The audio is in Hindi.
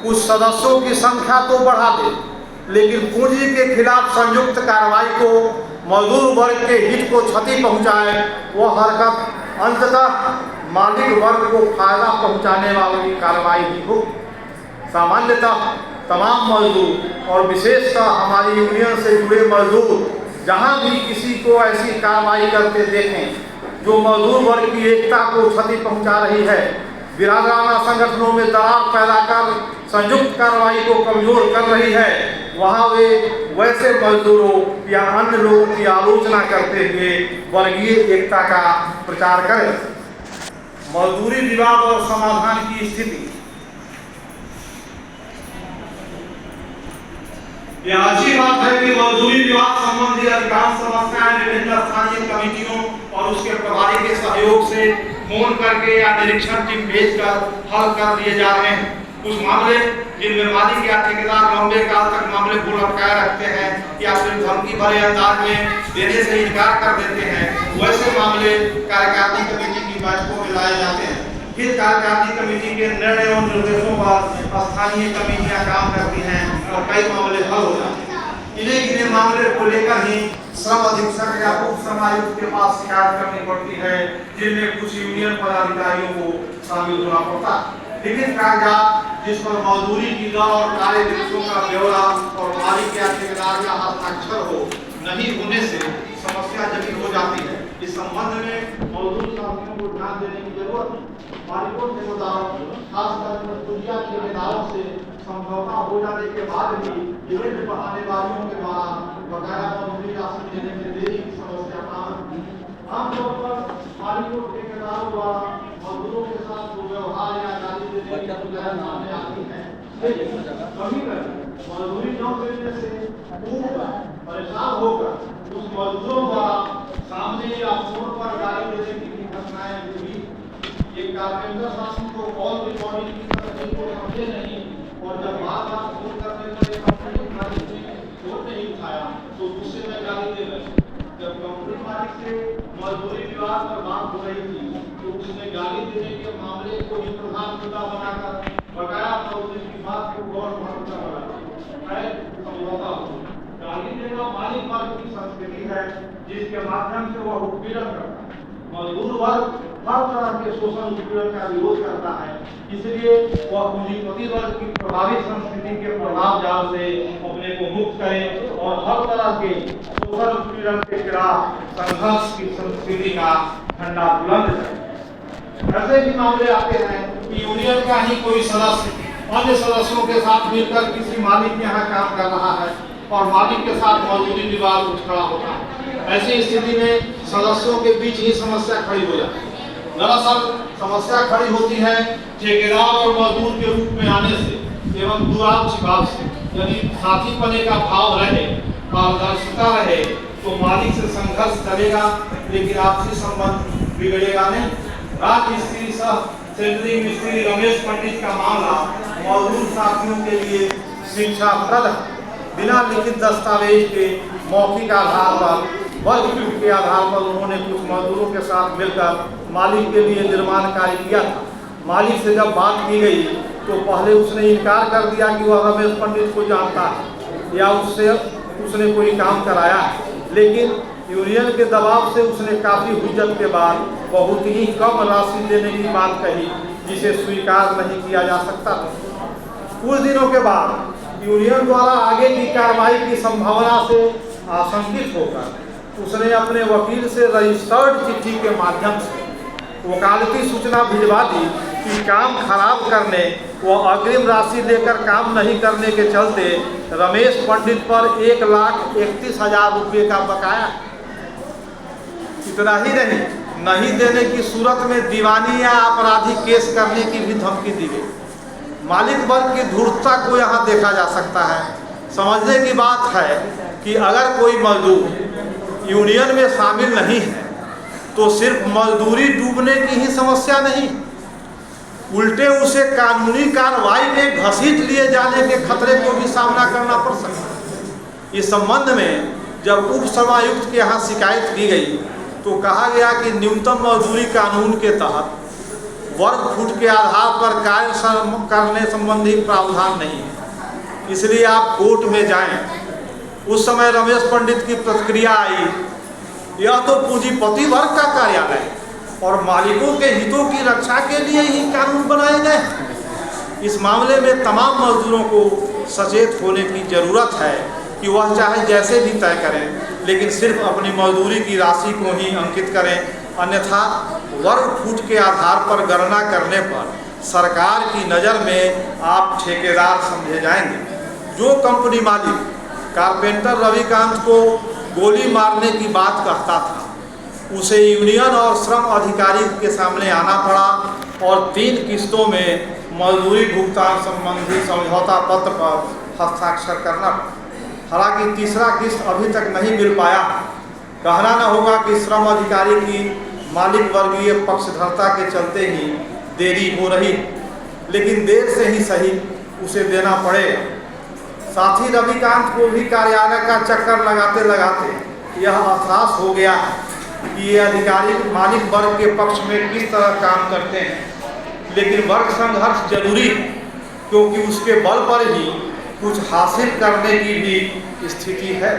कुछ सदस्यों की संख्या तो बढ़ा दे, लेकिन पूंजी के खिलाफ संयुक्त कार्रवाई को मजदूर वर्ग के हित को क्षति पहुंचाए, वह हरकत अंततः मालिक वर्ग को फायदा पहुंचाने वाली कार्रवाई ही हो। सामान्यतः तमाम मजदूर और विशेषतः हमारी यूनियन से जुड़े मजदूर जहां भी किसी को ऐसी कार्रवाई करते देखें जो मजदूर वर्ग की एकता को क्षति पहुंचा रही है, बिरादराना संगठनों में दरार पैदा कर संयुक्त कार्रवाई को कमजोर कर रही है, वहां वे वैसे मजदूरों या अन्य लोगों की आलोचना करते हुए वर्गीय एकता का प्रचार करें। मजदूरी विवाद और समाधान की स्थिति। यह अच्छी बात है कि मजदूरी विवाद संबंधी अधिकांश समस्याएं विभिन्न स्थानीय कमेटियों और उसके प्रभारी के सहयोग से फोन करके या निरीक्षण टीम भेजकर हल कर लिए जा रहे हैं। कुछ मामले जिनमें मालिक या ठेकेदार लंबे काल तक मामले को लटकाए रखते हैं या फिर धमकी भरे अंदाज में देने से इनकार कर देते हैं, वैसे मामले कार्यकारिणी कमेटी की बैठकों में लाए जाते हैं। फिर कार्यकारिणी कमेटी के निर्णय और निर्देशों पर स्थानीय कमेटियां काम करती हैं और कई मामले हल हो जाते हैं। इन्हें मामले को लेकर ही श्रम अधीक्षक या उप श्रम आयुक्त के पास शिकायत करनी पड़ती है, जिनमें कुछ यूनियन पदाधिकारियों को शामिल होना पड़ता है। लिखित कागजात जिस पर मजदूरी की दर और कार्य दिवसों का ब्यौरा और मालिक या ठेकेदार का हस्ताक्षर हो नहीं होने से समस्या जटिल हो जाती है। इस संबंध में मजदूर साथियों को ध्यान देने की जरूरत है। मालिकों ठेकेदारों खासकर मजदूरिया ठेकेदारों से समझौता हो जाने के बाद भी विभिन्न बहानेबाजियों के द्वारा बकाया मजदूरी राशि देने में देरी की समस्या आमतौर पर मालिकों ठेकेदारों द्वारा मजदूरों के साथ व्यवहार या गाली देने की सामने आती है। कभी मजदूरी न देने से परेशान होकर उस मजदूरों द्वारा सामने या फोन पर गाली देने की घटनाएं हुई। एक कारपेंटर साथी को कॉल रिकॉर्डिंग की तरह को समझे नहीं और जब बार-बार फोन करने पर कंपनी मालिक ने फोन नहीं उठाया तो गुस्से में गाली दे रहे। जब कंपनी मालिक से मजदूरी विवाद पर बात हो रही थी तो उसने गाली देने के मामले को ही प्रधान मुद्दा बनाकर बकाया मजदूरी की बात को गौर महत्व बनाया। समझौता हो गाली देना मालिक वर्ग की संस्कृति है, जिसके माध्यम से वह उत्पीड़न करता है। मजदूर वर्ग हर तरह के शोषण उत्पीड़न का विरोध करता है, इसलिए वह पूंजीपति वर्ग की प्रभावित संस्कृति के प्रभाव जाल से अपने को मुक्त करे और हर तरह के शोषण उत्पीड़न के खिलाफ संघर्ष की संस्कृति का झंडा बुलंद करे। ऐसे भी मामले आते हैं कि यूनियन का ही कोई सदस्य अन्य सदस्यों के साथ मिलकर किसी मालिक के यहाँ काम कर रहा है और मालिक के साथ मजदूरी विवाद उठ खड़ा होता है। ऐसी स्थिति में सदस्यों के बीच ही समस्या खड़ी हो जाती है। दरअसल समस्या खड़ी होती है ठेकेदार और मजदूर के रूप में आने से एवं दूराक्ष भाव से। यदि साथी पने का भाव रहे, पारदर्शिता रहे तो मालिक से संघर्ष चलेगा, लेकिन आपसी संबंध बिगड़ेगा नहीं। राजमिस्त्री सह सेंटरिंग मिस्त्री रमेश पंडित का मामला मजदूर साथियों के लिए शिक्षाप्रद है। बिना लिखित दस्तावेज के मौखिक आधार पर वर्ग ग्रुप के आधार पर उन्होंने कुछ मजदूरों के साथ मिलकर मालिक के लिए निर्माण कार्य किया था। मालिक से जब बात की गई तो पहले उसने इनकार कर दिया कि वह रमेश पंडित को जानता है या उसने कोई काम कराया है, लेकिन यूनियन के दबाव से उसने काफ़ी हुज्जत के बाद बहुत ही कम राशि देने की बात कही, जिसे स्वीकार नहीं किया जा सकता था। कुछ दिनों के बाद यूनियन द्वारा आगे की कार्रवाई की संभावना से आशंकित होकर उसने अपने वकील से रजिस्टर्ड चिट्ठी के माध्यम से वकालती सूचना भिजवा दी कि काम खराब करने व अग्रिम राशि लेकर काम नहीं करने के चलते रमेश पंडित पर 1,31,000 रुपये का बकाया। इतना ही नहीं देने की सूरत में दीवानी या आपराधिक केस करने की भी धमकी दी गई। मालिक वर्ग की धूर्तता को यहाँ देखा जा सकता है। समझने की बात है कि अगर कोई मजदूर यूनियन में शामिल नहीं है तो सिर्फ मजदूरी डूबने की ही समस्या नहीं, उल्टे उसे कानूनी कार्रवाई में घसीट लिए जाने के खतरे को भी सामना करना पड़ सकता है। इस संबंध में जब उप श्रमायुक्त के यहाँ शिकायत की गई तो कहा गया कि न्यूनतम मजदूरी कानून के तहत वर्ग फुट के आधार पर कार्य करने संबंधी प्रावधान नहीं है। इसलिए आप कोर्ट में जाएं। उस समय रमेश पंडित की प्रतिक्रिया आई, यह तो पूंजीपति वर्ग का कार्यालय है और मालिकों के हितों की रक्षा के लिए ही कानून बनाए गए। इस मामले में तमाम मजदूरों को सचेत होने की जरूरत है कि वह चाहे जैसे भी तय करें, लेकिन सिर्फ अपनी मजदूरी की राशि को ही अंकित करें, अन्यथा वर्ग फुट के आधार पर गणना करने पर सरकार की नज़र में आप ठेकेदार समझे जाएंगे। जो कंपनी मालिक कारपेंटर रविकांत को गोली मारने की बात कहता था, उसे यूनियन और श्रम अधिकारी के सामने आना पड़ा और 3 किस्तों में मजदूरी भुगतान संबंधी समझौता पत्र पर हस्ताक्षर करना पड़ा। हालांकि तीसरा किस्त अभी तक नहीं मिल पाया। कहना न होगा कि श्रम अधिकारी की मालिक वर्गीय पक्षधरता के चलते ही देरी हो रही, लेकिन देर से ही सही उसे देना पड़ेगा। साथ ही रविकांत को भी कार्यालय का चक्कर लगाते लगाते यह एहसास हो गया कि ये अधिकारी मालिक वर्ग के पक्ष में किस तरह काम करते हैं। लेकिन वर्ग संघर्ष जरूरी है, क्योंकि उसके बल पर ही कुछ हासिल करने की भी स्थिति है।